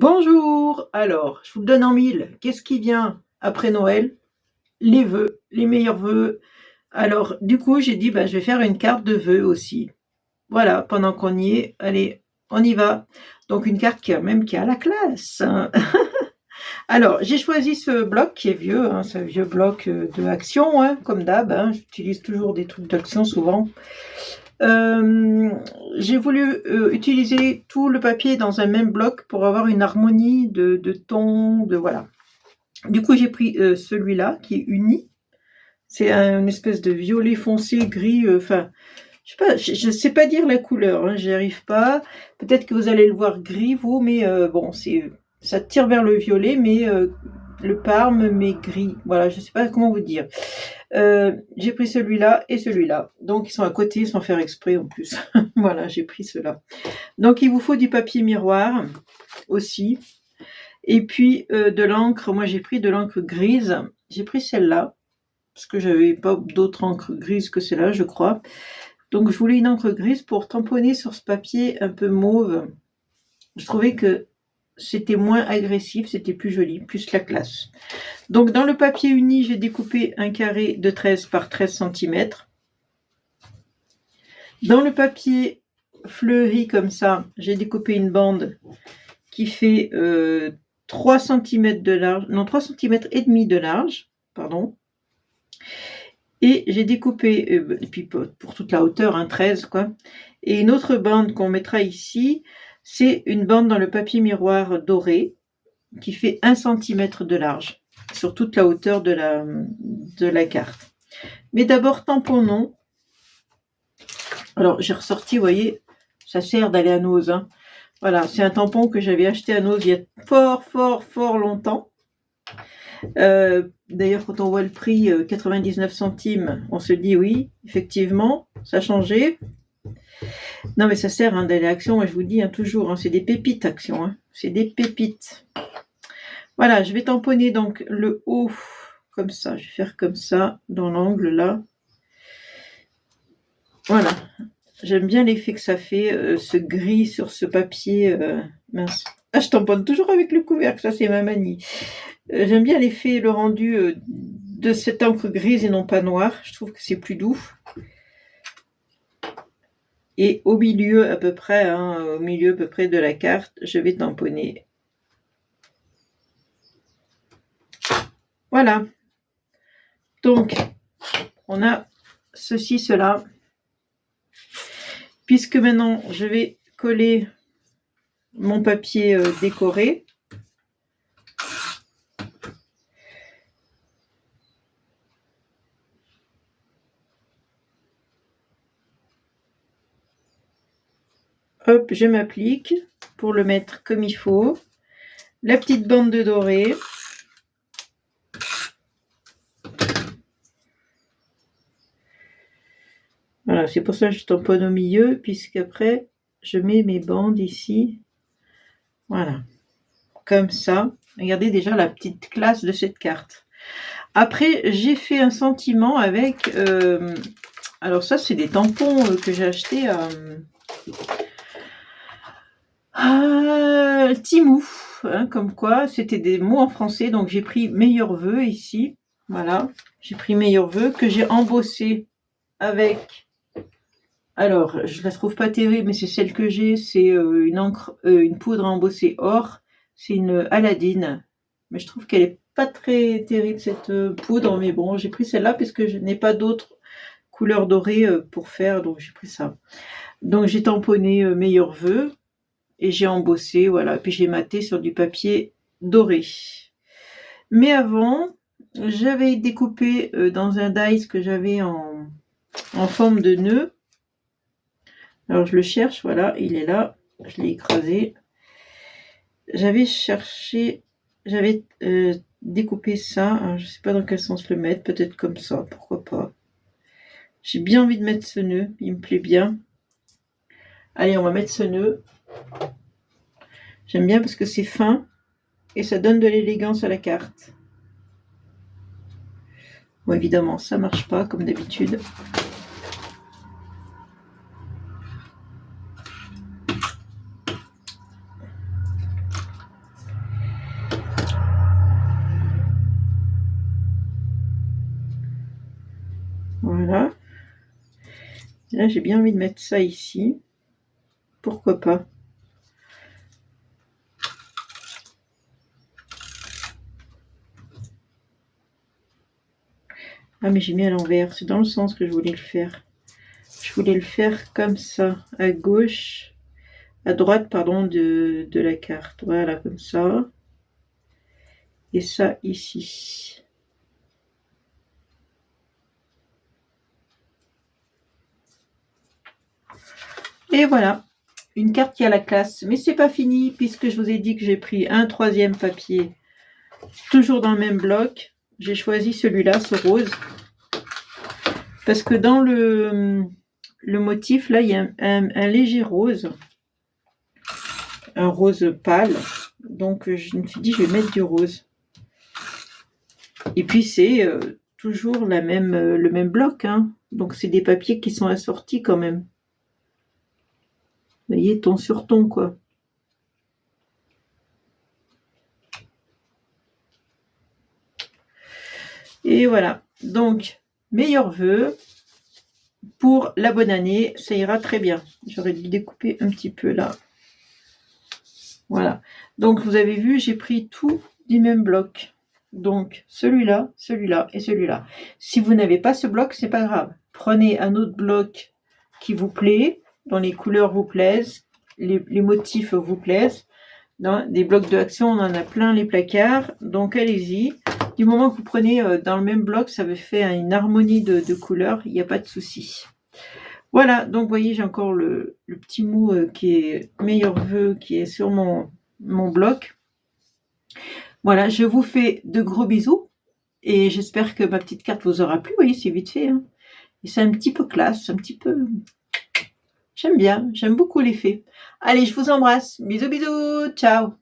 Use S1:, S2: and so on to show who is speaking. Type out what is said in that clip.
S1: Bonjour! Alors, je vous le donne en mille. Qu'est-ce qui vient après Noël? Les vœux, les meilleurs vœux. Alors, du coup, j'ai dit, bah, je vais faire une carte de vœux aussi. Voilà, pendant qu'on y est, allez, on y va. Donc, une carte qui a la classe, hein. Alors, j'ai choisi ce bloc qui est vieux, hein, c'est un vieux bloc de Action, hein, comme d'hab, hein. J'utilise toujours des trucs d'Action souvent. J'ai voulu utiliser tout le papier dans un même bloc pour avoir une harmonie de tons, de voilà. Du coup, j'ai pris celui-là qui est uni. C'est une espèce de violet foncé gris. Enfin, je sais pas dire la couleur, hein, j'y arrive pas. Peut-être que vous allez le voir gris vous, mais bon, ça tire vers le violet, mais le parme, mais gris. Voilà, je sais pas comment vous dire. J'ai pris celui-là et celui-là. Donc ils sont à côté sans faire exprès en plus. Voilà, j'ai pris ceux-là. Donc il vous faut du papier miroir aussi. Et puis de l'encre. Moi j'ai pris de l'encre grise. J'ai pris celle-là parce que j'avais pas d'autre encre grise que celle-là, je crois. Donc je voulais une encre grise pour tamponner sur ce papier un peu mauve. Je trouvais que c'était moins agressif, c'était plus joli, plus la classe. Donc dans le papier uni, j'ai découpé un carré de 13 par 13 cm. Dans le papier fleuri comme ça, j'ai découpé une bande qui fait 3 cm de large, non 3 cm et demi de large, pardon. Et j'ai découpé, et puis pour toute la hauteur, hein, 13 quoi. Et une autre bande qu'on mettra ici, c'est une bande dans le papier miroir doré qui fait 1 cm de large sur toute la hauteur de la carte. Mais d'abord tamponnons. Alors j'ai ressorti, vous voyez, ça sert d'aller à Noz, hein. Voilà, c'est un tampon que j'avais acheté à Noz il y a fort longtemps. D'ailleurs, quand on voit le prix, 99 centimes, on se dit oui, effectivement, ça a changé. Non, mais ça sert hein, d'aller à Action, moi je vous dis hein, toujours, hein, c'est des pépites Action, hein, c'est des pépites. Voilà, je vais tamponner donc le haut comme ça, je vais faire comme ça, dans l'angle là. Voilà, j'aime bien l'effet que ça fait, ce gris sur ce papier, mince. Ah, je tamponne toujours avec le couvercle, ça c'est ma manie. J'aime bien l'effet, le rendu de cette encre grise et non pas noire. Je trouve que c'est plus doux. Et au milieu à peu près, hein, au milieu à peu près de la carte, je vais tamponner. Voilà. Donc, on a ceci, cela. Puisque maintenant, je vais coller mon papier décoré. Hop, je m'applique pour le mettre comme il faut. La petite bande de doré. Voilà, c'est pour ça que je tamponne au milieu, puisqu'après, je mets mes bandes ici. Voilà, comme ça. Regardez déjà la petite classe de cette carte. Après, j'ai fait un sentiment avec... alors ça, c'est des tampons que j'ai achetés à Temu. Hein, comme quoi, c'était des mots en français. Donc j'ai pris meilleurs vœux ici. Voilà, j'ai pris meilleurs vœux que j'ai embossé avec... Alors, je la trouve pas terrible, mais c'est celle que j'ai. C'est une poudre à embosser or. C'est une Aladdin. Mais je trouve qu'elle est pas très terrible cette poudre. Mais bon, j'ai pris celle-là parce que je n'ai pas d'autres couleurs dorées pour faire. Donc j'ai pris ça. Donc j'ai tamponné meilleurs vœux. Et j'ai embossé, voilà. Puis j'ai maté sur du papier doré. Mais avant, j'avais découpé dans un dies que j'avais en forme de nœud. Alors je le cherche, voilà, il est là, je l'ai écrasé. J'avais découpé ça, alors, je sais pas dans quel sens le mettre, peut-être comme ça, pourquoi pas. J'ai bien envie de mettre ce nœud, il me plaît bien. Allez, on va mettre ce nœud. J'aime bien parce que c'est fin et ça donne de l'élégance à la carte. Bon, évidemment, ça marche pas comme d'habitude. Voilà. Là, j'ai bien envie de mettre ça ici. Pourquoi pas? Ah, mais j'ai mis à l'envers. C'est dans le sens que je voulais le faire. Je voulais le faire comme ça, à gauche, à droite, pardon, de la carte. Voilà, comme ça. Et ça ici. Et voilà, une carte qui a la classe. Mais c'est pas fini, puisque je vous ai dit que j'ai pris un troisième papier, toujours dans le même bloc. J'ai choisi celui-là, ce rose. Parce que dans le motif, là, il y a un léger rose. Un rose pâle. Donc, je me suis dit, je vais mettre du rose. Et puis, c'est toujours le même bloc. Hein. Donc, c'est des papiers qui sont assortis quand même. Vous voyez, ton sur ton, quoi. Et voilà. Donc, meilleurs vœux pour la bonne année. Ça ira très bien. J'aurais dû découper un petit peu là. Voilà. Donc, vous avez vu, j'ai pris tout du même bloc. Donc, celui-là, celui-là et celui-là. Si vous n'avez pas ce bloc, c'est pas grave. Prenez un autre bloc qui vous plaît, dont les couleurs vous plaisent, les motifs vous plaisent. Dans des blocs d'action, on en a plein les placards. Donc, allez-y. Du moment que vous prenez dans le même bloc, ça fait une harmonie de couleurs. Il n'y a pas de souci. Voilà, donc vous voyez, j'ai encore le petit mot qui est meilleur vœu, qui est sur mon bloc. Voilà, je vous fais de gros bisous et j'espère que ma petite carte vous aura plu. Vous voyez, c'est vite fait. Hein. Et c'est un petit peu classe, un petit peu... J'aime bien, j'aime beaucoup l'effet. Allez, je vous embrasse. Bisous, bisous, ciao.